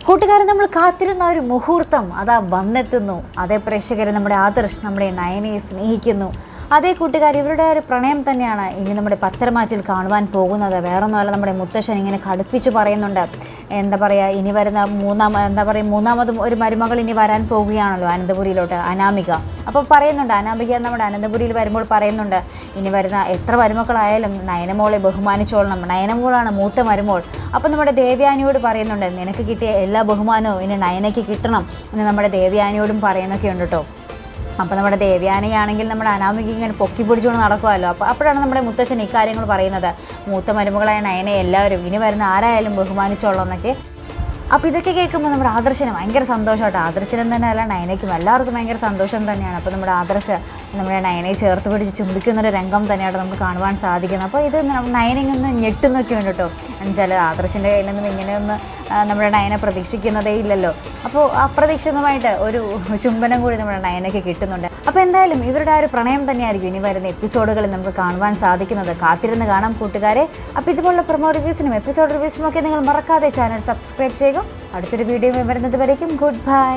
കൂട്ടുകാരൻ, നമ്മൾ കാത്തിരുന്ന ഒരു മുഹൂർത്തം അതാ വന്നെത്തുന്നു. അതേ പ്രേക്ഷകരെ നമ്മുടെ ആദർശ് നമ്മുടെ നയനയെ സ്നേഹിക്കുന്നു. അതേ കൂട്ടുകാർ, ഇവരുടെ ഒരു പ്രണയം തന്നെയാണ് ഇനി നമ്മുടെ പത്തരമാറ്റിൽ കാണുവാൻ പോകുന്നത്. വേറൊന്നുമല്ല, നമ്മുടെ മുത്തശ്ശൻ ഇങ്ങനെ കടുപ്പിച്ച് പറയുന്നുണ്ട്. എന്താ പറയുക, ഇനി വരുന്ന മൂന്നാമതും ഒരു മരുമകൾ ഇനി വരാൻ പോവുകയാണല്ലോ അനന്തപുരിയിലോട്ട്, അനാമിക. അപ്പോൾ പറയുന്നുണ്ട്, അനാമിക നമ്മുടെ അനന്തപുരിയിൽ വരുമ്പോൾ പറയുന്നുണ്ട്, ഇനി വരുന്ന എത്ര മരുമക്കളായാലും നയനമോളെ ബഹുമാനിച്ചോളണം. നയനമോളാണ് മൂത്ത മരുമോൾ. അപ്പോൾ നമ്മുടെ ദേവയാനിയോട് പറയുന്നുണ്ട്, നിനക്ക് കിട്ടിയ എല്ലാ ബഹുമാനവും ഇനി നയനയ്ക്ക് കിട്ടണം എന്ന് നമ്മുടെ ദേവയാനിയോടും പറയുന്നൊക്കെ ഉണ്ട് കേട്ടോ. അപ്പോൾ നമ്മുടെ ദേവയാനിയാണെങ്കിൽ നമ്മുടെ അനാമിക ഇങ്ങനെ പൊക്കി പിടിച്ചുകൊണ്ട് നടക്കുമല്ലോ. അപ്പോഴാണ് നമ്മുടെ മുത്തശ്ശൻ ഇക്കാര്യങ്ങൾ പറയുന്നത്. മൂത്ത മരുമകളായ നയനെ എല്ലാവരും ഇനി വരുന്ന ആരായാലും ബഹുമാനിച്ചോളാം എന്നൊക്കെ. അപ്പോൾ ഇതൊക്കെ കേൾക്കുമ്പോൾ നമ്മുടെ ആദർശന് ഭയങ്കര സന്തോഷമായിട്ട്. ആദർശനും തന്നെ അല്ല, നയനയ്ക്കും എല്ലാവർക്കും ഭയങ്കര സന്തോഷം തന്നെയാണ്. അപ്പോൾ നമ്മുടെ ആദർശ് നമ്മുടെ നയനയെ ചേർത്ത് പിടിച്ച് ചുംബിക്കുന്നൊരു രംഗം തന്നെയാണ് നമുക്ക് കാണുവാൻ സാധിക്കുന്നത്. അപ്പോൾ ഇത് നയനയൊന്ന് ഞെട്ടുന്നൊക്കെ ഉണ്ട് കേട്ടോ. എന്നുവെച്ചാൽ ആദർശിൻ്റെ കയ്യിൽ നിന്നും ഇങ്ങനെയൊന്ന് നമ്മുടെ നയനെ പ്രതീക്ഷിക്കുന്നതേ ഇല്ലല്ലോ. അപ്പോൾ അപ്രതീക്ഷിതമായിട്ട് ഒരു ചുംബനം കൂടി നമ്മുടെ നയനയ്ക്ക് കിട്ടുന്നുണ്ട്. അപ്പോൾ എന്തായാലും ഇവരുടെ ആ ഒരു പ്രണയം തന്നെയായിരിക്കും ഇനി വരുന്ന എപ്പിസോഡുകളിൽ നമുക്ക് കാണുവാൻ സാധിക്കുന്നത്. കാത്തിരുന്ന് കാണാം കൂട്ടുകാരെ. അപ്പോൾ ഇതുപോലുള്ള പ്രൊമോ റിവ്യൂസിനും എപ്പിസോഡ് റിവ്യൂസിനും ഒക്കെ നിങ്ങൾ മറക്കാതെ ചാനൽ സബ്സ്ക്രൈബ് ചെയ്യുക. അടുത്തൊരു വീഡിയോ വരുന്നത് വരയ്ക്കും ഗുഡ് ബൈ.